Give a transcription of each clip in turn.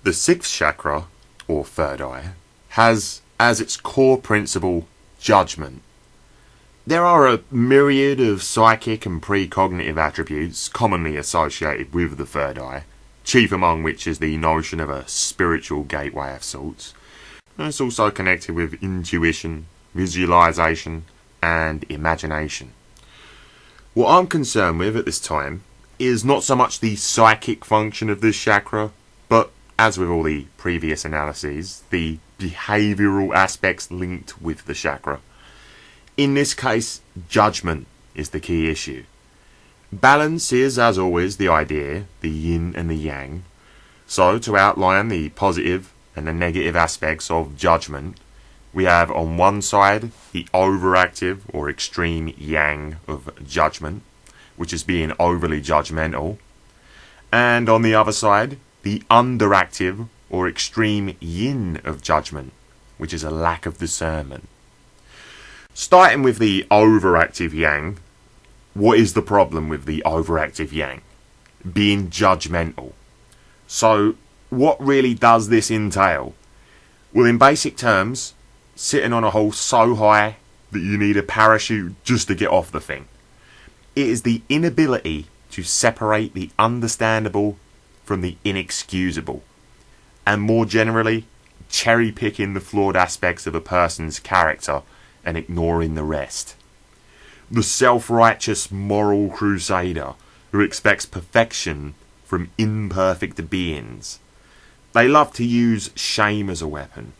The sixth chakra, or third eye, has as its core principle judgment. There are a myriad of psychic and precognitive attributes commonly associated with the third eye, chief among which is the notion of a spiritual gateway of sorts. And it's also connected with intuition, visualization, and imagination. What I'm concerned with at this time is not so much the psychic function of this chakra, but, as with all the previous analyses, the behavioural aspects linked with the chakra. In this case, judgment is the key issue. Balance is, as always, the idea, the yin and the yang. So, to outline the positive and the negative aspects of judgment, we have on one side the overactive or extreme yang of judgment, which is being overly judgmental, and on the other side, the underactive or extreme yin of judgment, which is a lack of discernment. Starting with the overactive yang, what is the problem with the overactive yang? Being judgmental. So, what really does this entail? Well, in basic terms, sitting on a horse so high that you need a parachute just to get off the thing. It is the inability to separate the understandable from the inexcusable, and more generally, cherry-picking the flawed aspects of a person's character and ignoring the rest. The self-righteous moral crusader who expects perfection from imperfect beings. They love to use shame as a weapon.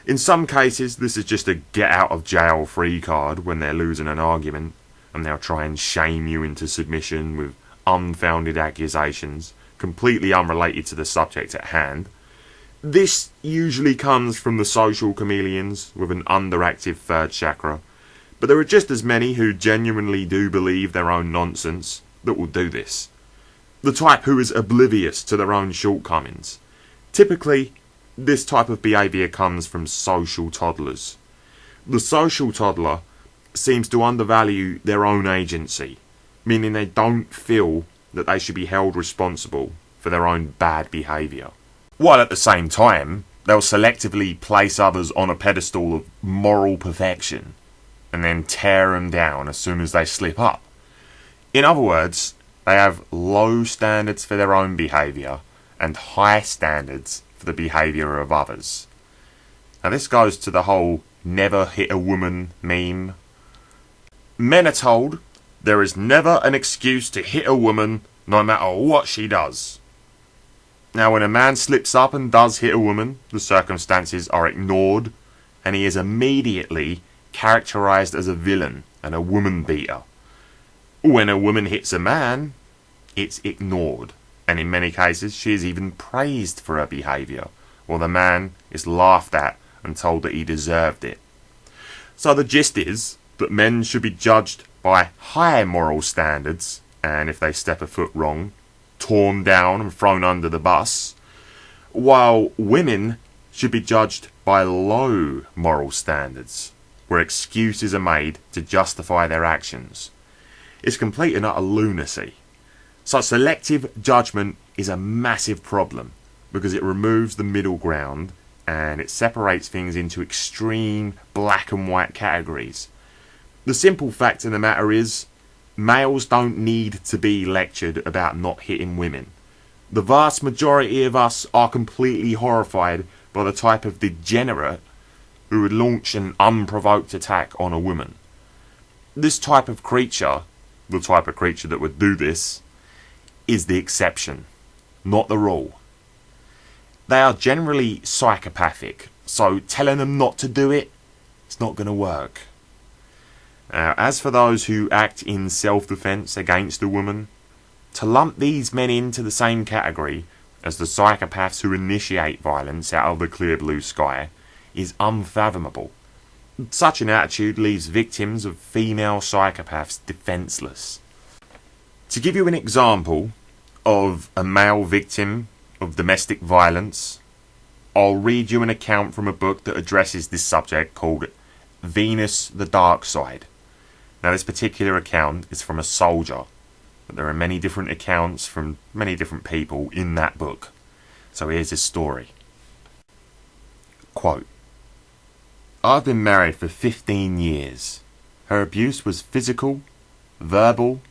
In some cases, this is just a get-out-of-jail-free card when they're losing an argument, and they'll try and shame you into submission with unfounded accusations, completely unrelated to the subject at hand. This usually comes from the social chameleons with an underactive third chakra, but there are just as many who genuinely do believe their own nonsense that will do this. The type who is oblivious to their own shortcomings. Typically, this type of behaviour comes from social toddlers. The social toddler seems to undervalue their own agency, meaning they don't feel that they should be held responsible for their own bad behaviour. While at the same time, they'll selectively place others on a pedestal of moral perfection and then tear them down as soon as they slip up. In other words, they have low standards for their own behaviour and high standards for the behaviour of others. Now this goes to the whole never hit a woman meme. Men are told there is never an excuse to hit a woman no matter what she does. Now when a man slips up and does hit a woman, the circumstances are ignored and he is immediately characterised as a villain and a woman beater. When a woman hits a man, it's ignored, and in many cases she is even praised for her behaviour, while the man is laughed at and told that he deserved it. So the gist is that men should be judged by high moral standards, and if they step a foot wrong, torn down and thrown under the bus, while women should be judged by low moral standards, where excuses are made to justify their actions. It's complete and utter lunacy. So selective judgment is a massive problem because it removes the middle ground and it separates things into extreme black and white categories. The simple fact of the matter is, males don't need to be lectured about not hitting women. The vast majority of us are completely horrified by the type of degenerate who would launch an unprovoked attack on a woman. This type of creature, the type of creature that would do this, is the exception, not the rule. They are generally psychopathic, so telling them not to do it, it's not going to work. Now, as for those who act in self-defence against a woman, to lump these men into the same category as the psychopaths who initiate violence out of the clear blue sky is unfathomable. Such an attitude leaves victims of female psychopaths defenceless. To give you an example of a male victim of domestic violence, I'll read you an account from a book that addresses this subject called Venus the Dark Side. Now this particular account is from a soldier, but there are many different accounts from many different people in that book. So here's his story. Quote, I've been married for 15 years. Her abuse was physical, verbal,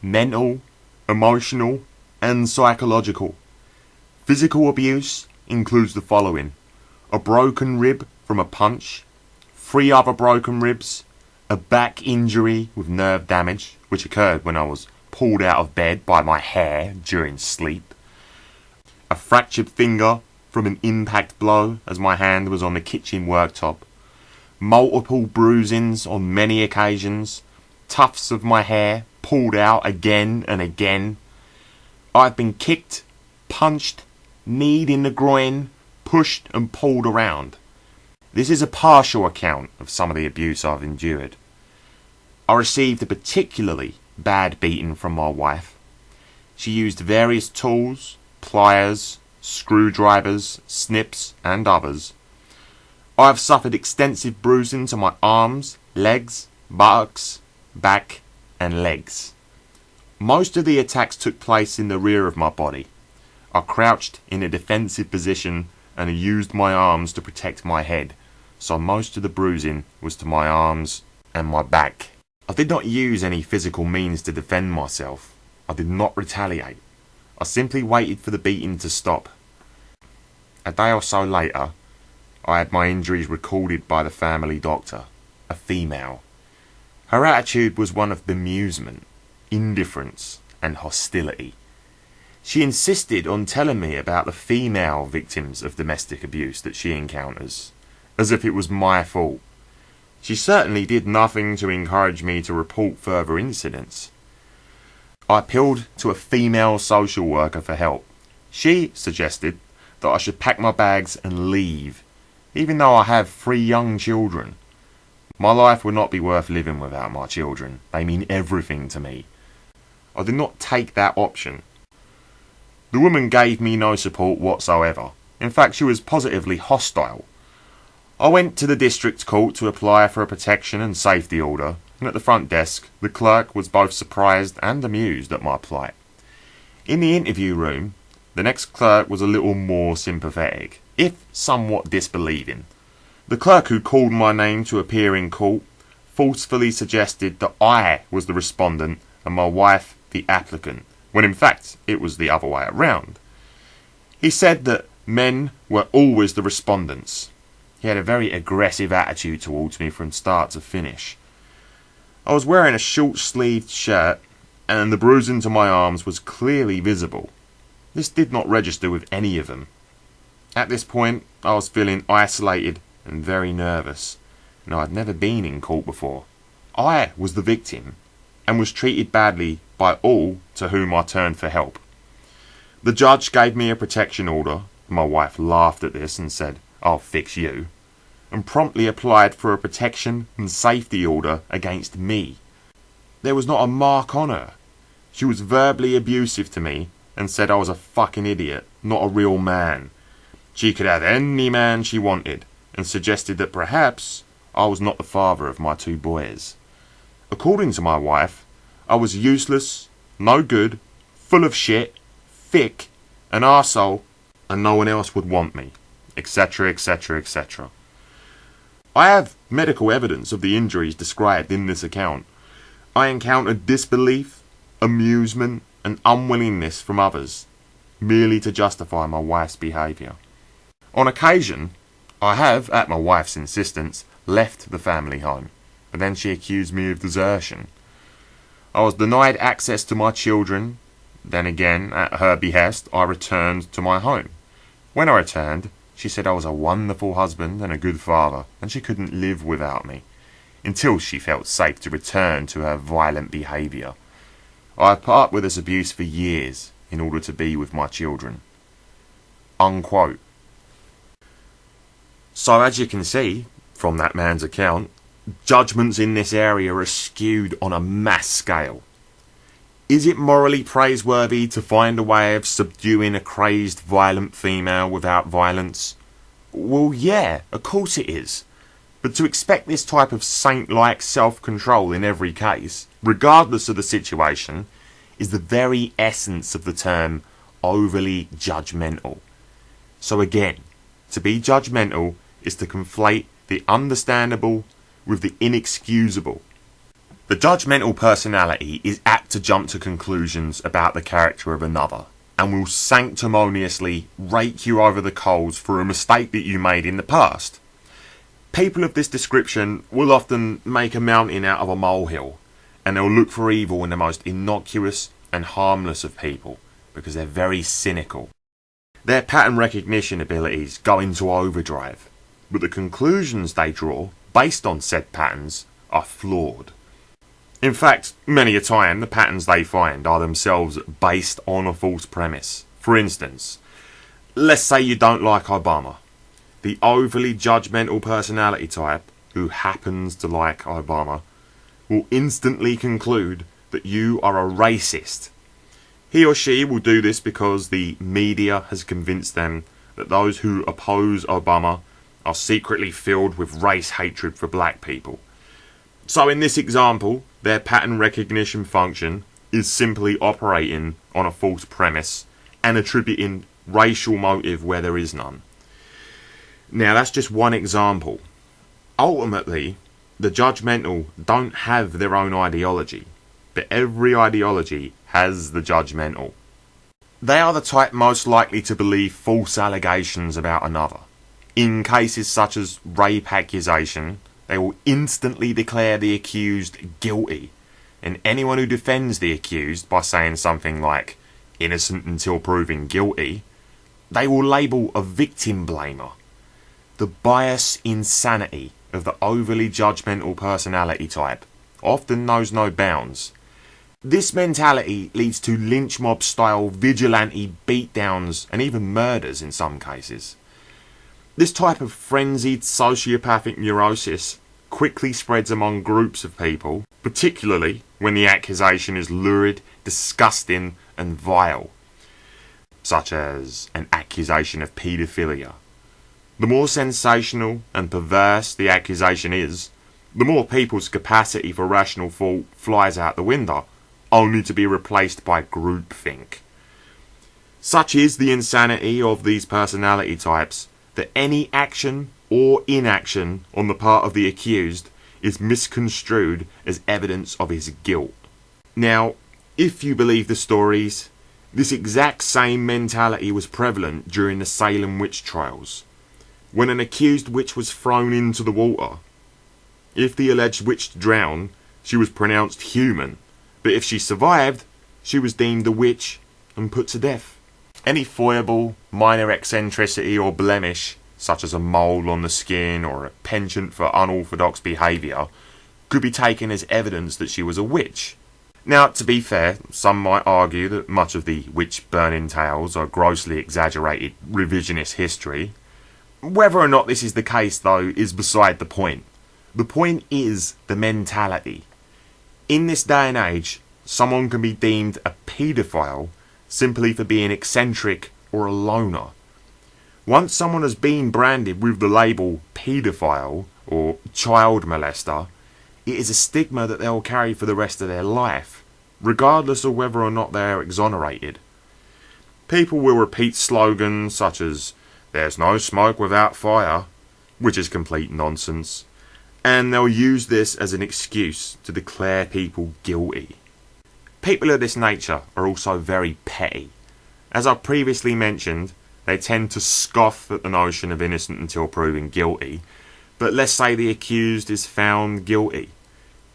mental, emotional, and psychological. Physical abuse includes the following: a broken rib from a punch, 3 other broken ribs, a back injury with nerve damage, which occurred when I was pulled out of bed by my hair during sleep, a fractured finger from an impact blow as my hand was on the kitchen worktop, multiple bruisings on many occasions, tufts of my hair pulled out again and again. I've been kicked, punched, kneed in the groin, pushed and pulled around. This is a partial account of some of the abuse I've endured. I received a particularly bad beating from my wife. She used various tools, pliers, screwdrivers, snips and others. I have suffered extensive bruising to my arms, legs, buttocks, back and legs. Most of the attacks took place in the rear of my body. I crouched in a defensive position and used my arms to protect my head, so most of the bruising was to my arms and my back. I did not use any physical means to defend myself. I did not retaliate. I simply waited for the beating to stop. A day or so later, I had my injuries recorded by the family doctor, a female. Her attitude was one of bemusement, indifference and hostility. She insisted on telling me about the female victims of domestic abuse that she encounters, as if it was my fault. She certainly did nothing to encourage me to report further incidents. I appealed to a female social worker for help. She suggested that I should pack my bags and leave, even though I have 3 young children. My life would not be worth living without my children. They mean everything to me. I did not take that option. The woman gave me no support whatsoever. In fact, she was positively hostile. I went to the district court to apply for a protection and safety order, and at the front desk, the clerk was both surprised and amused at my plight. In the interview room, the next clerk was a little more sympathetic, if somewhat disbelieving. The clerk who called my name to appear in court forcefully suggested that I was the respondent and my wife the applicant, when in fact it was the other way around. He said that men were always the respondents. He had a very aggressive attitude towards me from start to finish. I was wearing a short-sleeved shirt and the bruising to my arms was clearly visible. This did not register with any of them. At this point, I was feeling isolated and very nervous, and I had never been in court before. I was the victim and was treated badly by all to whom I turned for help. The judge gave me a protection order. My wife laughed at this and said, "I'll fix you," and promptly applied for a protection and safety order against me. There was not a mark on her. She was verbally abusive to me and said I was a fucking idiot, not a real man. She could have any man she wanted, and suggested that perhaps I was not the father of my 2 boys. According to my wife, I was useless, no good, full of shit, thick, an arsehole, and no one else would want me, etc, etc, etc. I have medical evidence of the injuries described in this account. I encountered disbelief, amusement, and unwillingness from others, merely to justify my wife's behaviour. On occasion, I have, at my wife's insistence, left the family home, but then she accused me of desertion. I was denied access to my children. Then again, at her behest, I returned to my home. When I returned, she said I was a wonderful husband and a good father, and she couldn't live without me, until she felt safe to return to her violent behaviour. I have put up with this abuse for years in order to be with my children. Unquote. So as you can see from that man's account, judgments in this area are skewed on a mass scale. Is it morally praiseworthy to find a way of subduing a crazed, violent female without violence? Well, yeah, of course it is. But to expect this type of saint-like self-control in every case, regardless of the situation, is the very essence of the term overly judgmental. So again, to be judgmental is to conflate the understandable with the inexcusable. The judgmental personality is apt to jump to conclusions about the character of another, and will sanctimoniously rake you over the coals for a mistake that you made in the past. People of this description will often make a mountain out of a molehill, and they'll look for evil in the most innocuous and harmless of people, because they're very cynical. Their pattern recognition abilities go into overdrive, but the conclusions they draw, based on said patterns, are flawed. In fact, many a time the patterns they find are themselves based on a false premise. For instance, let's say you don't like Obama. The overly judgmental personality type, who happens to like Obama, will instantly conclude that you are a racist. He or she will do this because the media has convinced them that those who oppose Obama are secretly filled with race hatred for black people. So in this example, their pattern recognition function is simply operating on a false premise and attributing racial motive where there is none. Now that's just one example. Ultimately, the judgmental don't have their own ideology, but every ideology has the judgmental. They are the type most likely to believe false allegations about another. In cases such as rape accusation, they will instantly declare the accused guilty, and anyone who defends the accused by saying something like innocent until proven guilty, they will label a victim blamer. The bias insanity of the overly judgmental personality type often knows no bounds. This mentality leads to lynch mob style vigilante beatdowns and even murders in some cases. This type of frenzied sociopathic neurosis quickly spreads among groups of people, particularly when the accusation is lurid, disgusting and vile, such as an accusation of paedophilia. The more sensational and perverse the accusation is, the more people's capacity for rational thought flies out the window, only to be replaced by groupthink. Such is the insanity of these personality types that any action or inaction on the part of the accused is misconstrued as evidence of his guilt. Now, if you believe the stories, this exact same mentality was prevalent during the Salem witch trials, when an accused witch was thrown into the water. If the alleged witch drowned, she was pronounced human, but if she survived, she was deemed a witch and put to death. Any foible, minor eccentricity or blemish, such as a mole on the skin or a penchant for unorthodox behaviour, could be taken as evidence that she was a witch. Now, to be fair, some might argue that much of the witch-burning tales are grossly exaggerated revisionist history. Whether or not this is the case, though, is beside the point. The point is the mentality. In this day and age, someone can be deemed a paedophile simply for being eccentric or a loner. Once someone has been branded with the label paedophile or child molester, it is a stigma that they'll carry for the rest of their life, regardless of whether or not they are exonerated. People will repeat slogans such as "there's no smoke without fire," which is complete nonsense, and they'll use this as an excuse to declare people guilty. People of this nature are also very petty. As I previously mentioned, they tend to scoff at the notion of innocent until proven guilty, but let's say the accused is found guilty.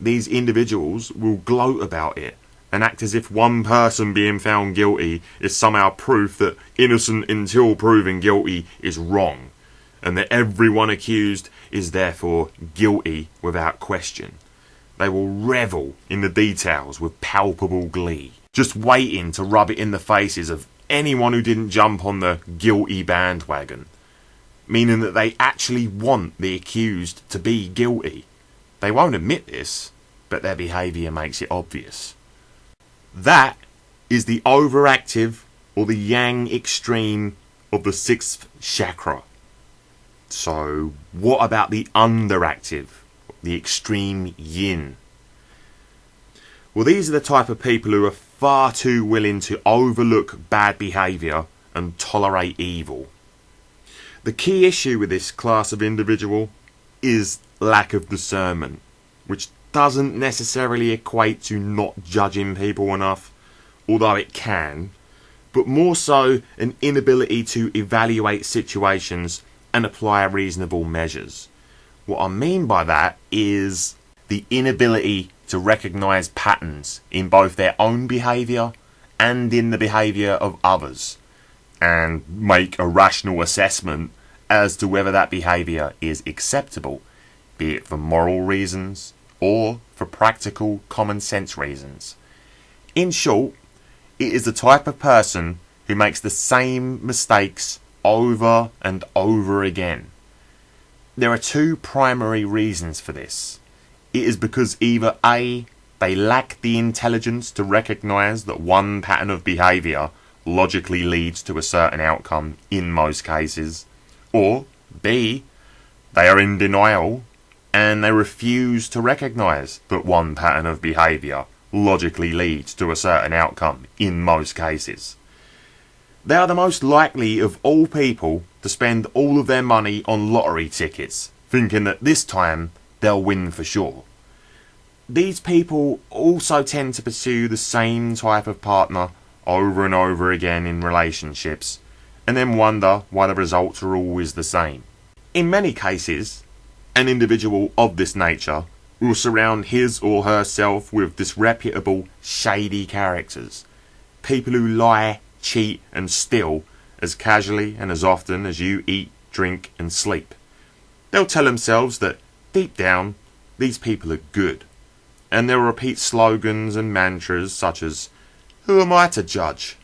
These individuals will gloat about it and act as if one person being found guilty is somehow proof that innocent until proven guilty is wrong, and that everyone accused is therefore guilty without question. They will revel in the details with palpable glee, just waiting to rub it in the faces of anyone who didn't jump on the guilty bandwagon, meaning that they actually want the accused to be guilty. They won't admit this, but their behaviour makes it obvious. That is the overactive or the yang extreme of the sixth chakra. So what about the underactive, the extreme yin? Well, these are the type of people who are far too willing to overlook bad behaviour and tolerate evil. The key issue with this class of individual is lack of discernment, which doesn't necessarily equate to not judging people enough, although it can, but more so an inability to evaluate situations and apply reasonable measures. What I mean by that is the inability to recognise patterns in both their own behaviour and in the behaviour of others, and make a rational assessment as to whether that behaviour is acceptable, be it for moral reasons or for practical common sense reasons. In short, it is the type of person who makes the same mistakes over and over again. There are two primary reasons for this. It is because either A, they lack the intelligence to recognise that one pattern of behaviour logically leads to a certain outcome in most cases, or B, they are in denial and they refuse to recognise that one pattern of behaviour logically leads to a certain outcome in most cases. They are the most likely of all people to spend all of their money on lottery tickets, thinking that this time they'll win for sure. These people also tend to pursue the same type of partner over and over again in relationships, and then wonder why the results are always the same. In many cases, an individual of this nature will surround his or herself with disreputable, shady characters. People who lie, cheat and steal as casually and as often as you eat, drink and sleep. They'll tell themselves that deep down these people are good, and they'll repeat slogans and mantras such as, "Who am I to judge?"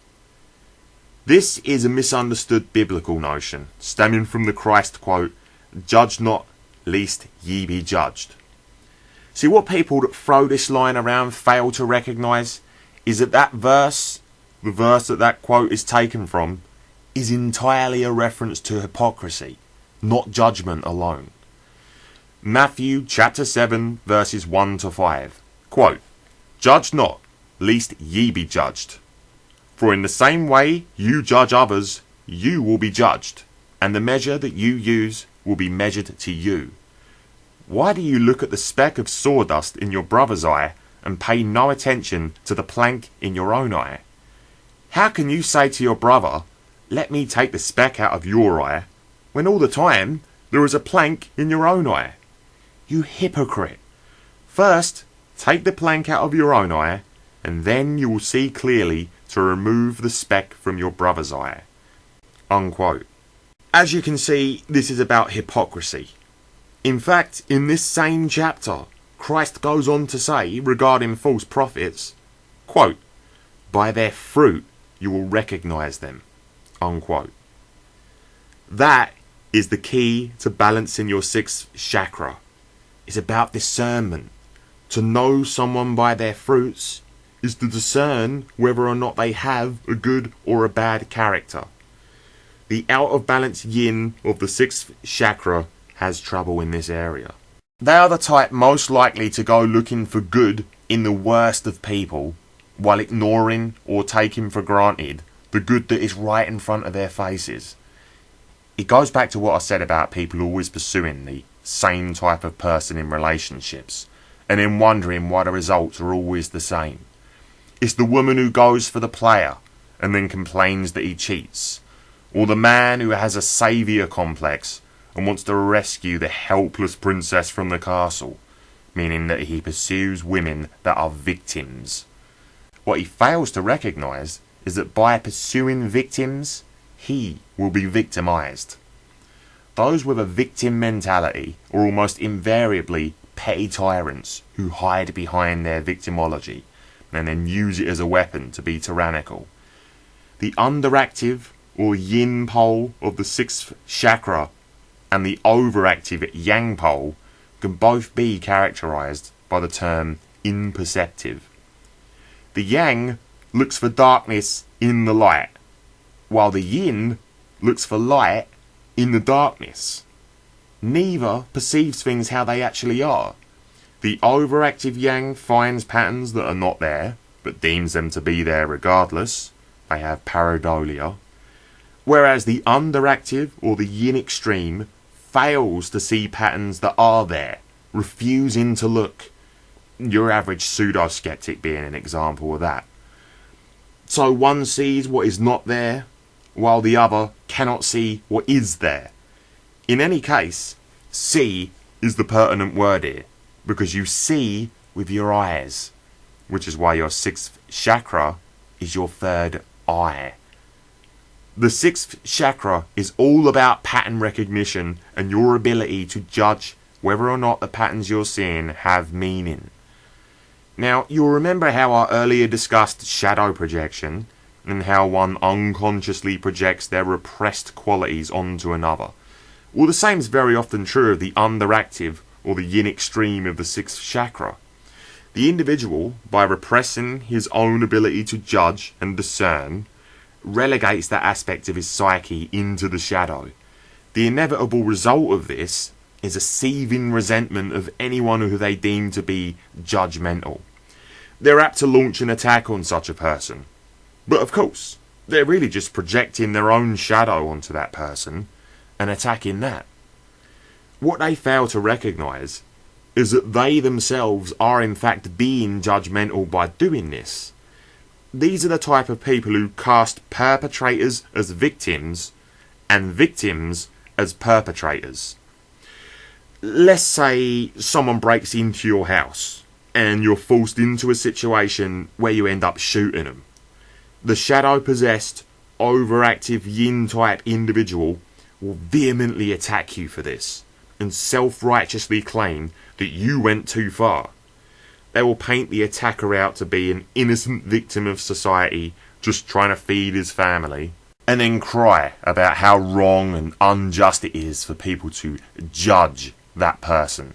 This is a misunderstood biblical notion, stemming from the Christ quote, "Judge not, lest ye be judged." See, what people that throw this line around fail to recognise is that verse, the verse that quote is taken from, is entirely a reference to hypocrisy, not judgment alone. Matthew chapter 7 verses 1 to 5. Quote, "Judge not, lest ye be judged. For in the same way you judge others, you will be judged, and the measure that you use will be measured to you. Why do you look at the speck of sawdust in your brother's eye and pay no attention to the plank in your own eye? How can you say to your brother, 'Let me take the speck out of your eye,' when all the time there is a plank in your own eye? You hypocrite! First, take the plank out of your own eye, and then you will see clearly to remove the speck from your brother's eye." Unquote. As you can see, this is about hypocrisy. In fact, in this same chapter, Christ goes on to say regarding false prophets, quote, "By their fruit you will recognise them." Unquote. That is the key to balancing your sixth chakra. It's about discernment. To know someone by their fruits is to discern whether or not they have a good or a bad character. The out of balance yin of the sixth chakra has trouble in this area. They are the type most likely to go looking for good in the worst of people, while ignoring or taking for granted the good that is right in front of their faces. It goes back to what I said about people always pursuing the same type of person in relationships, and then wondering why the results are always the same. It's the woman who goes for the player and then complains that he cheats, or the man who has a saviour complex and wants to rescue the helpless princess from the castle, meaning that he pursues women that are victims. What he fails to recognise is that by pursuing victims, he will be victimised. Those with a victim mentality are almost invariably petty tyrants who hide behind their victimology and then use it as a weapon to be tyrannical. The underactive or yin pole of the sixth chakra and the overactive yang pole can both be characterised by the term imperceptive. The yang looks for darkness in the light, while the yin looks for light in the darkness. Neither perceives things how they actually are. The overactive yang finds patterns that are not there, but deems them to be there regardless. They have pareidolia. Whereas the underactive or the yin extreme fails to see patterns that are there, refusing to look. Your average pseudo-skeptic being an example of that. So one sees what is not there, while the other cannot see what is there. In any case, see is the pertinent word here, because you see with your eyes, which is why your sixth chakra is your third eye. The sixth chakra is all about pattern recognition and your ability to judge whether or not the patterns you're seeing have meaning. Now, you'll remember how I earlier discussed shadow projection and how one unconsciously projects their repressed qualities onto another. Well, the same is very often true of the underactive or the yin extreme of the sixth chakra. The individual, by repressing his own ability to judge and discern, relegates that aspect of his psyche into the shadow. The inevitable result of this is a seething resentment of anyone who they deem to be judgmental. They're apt to launch an attack on such a person. But of course, they're really just projecting their own shadow onto that person and attacking that. What they fail to recognise is that they themselves are in fact being judgmental by doing this. These are the type of people who cast perpetrators as victims and victims as perpetrators. Let's say someone breaks into your house and you're forced into a situation where you end up shooting them. The shadow-possessed, overactive yin-type individual will vehemently attack you for this and self-righteously claim that you went too far. They will paint the attacker out to be an innocent victim of society just trying to feed his family, and then cry about how wrong and unjust it is for people to judge that person.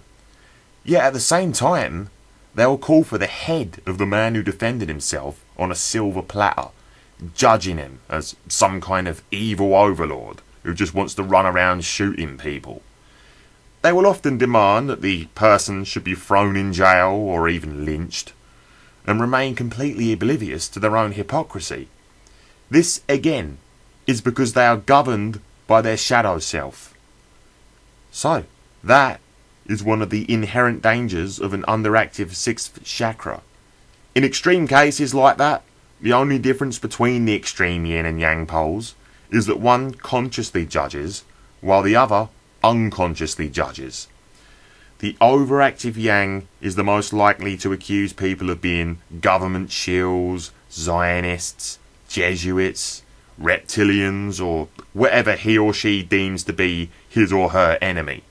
Yet at the same time, they will call for the head of the man who defended himself on a silver platter, judging him as some kind of evil overlord who just wants to run around shooting people. They will often demand that the person should be thrown in jail or even lynched, and remain completely oblivious to their own hypocrisy. This, again, is because they are governed by their shadow self. So, that is one of the inherent dangers of an underactive sixth chakra. In extreme cases like that, the only difference between the extreme yin and yang poles is that one consciously judges, while the other unconsciously judges. The overactive yang is the most likely to accuse people of being government shills, Zionists, Jesuits, reptilians, or whatever he or she deems to be his or her enemy.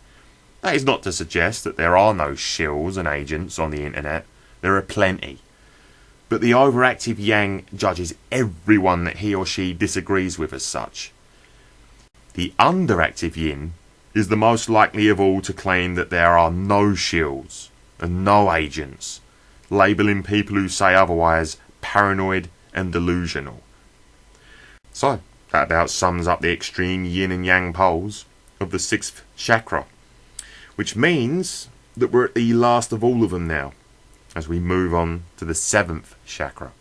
That is not to suggest that there are no shills and agents on the internet. There are plenty. But the overactive yang judges everyone that he or she disagrees with as such. The underactive yin is the most likely of all to claim that there are no shills and no agents, labelling people who say otherwise paranoid and delusional. So, that about sums up the extreme yin and yang poles of the sixth chakra, which means that we're at the last of all of them now, as we move on to the seventh chakra.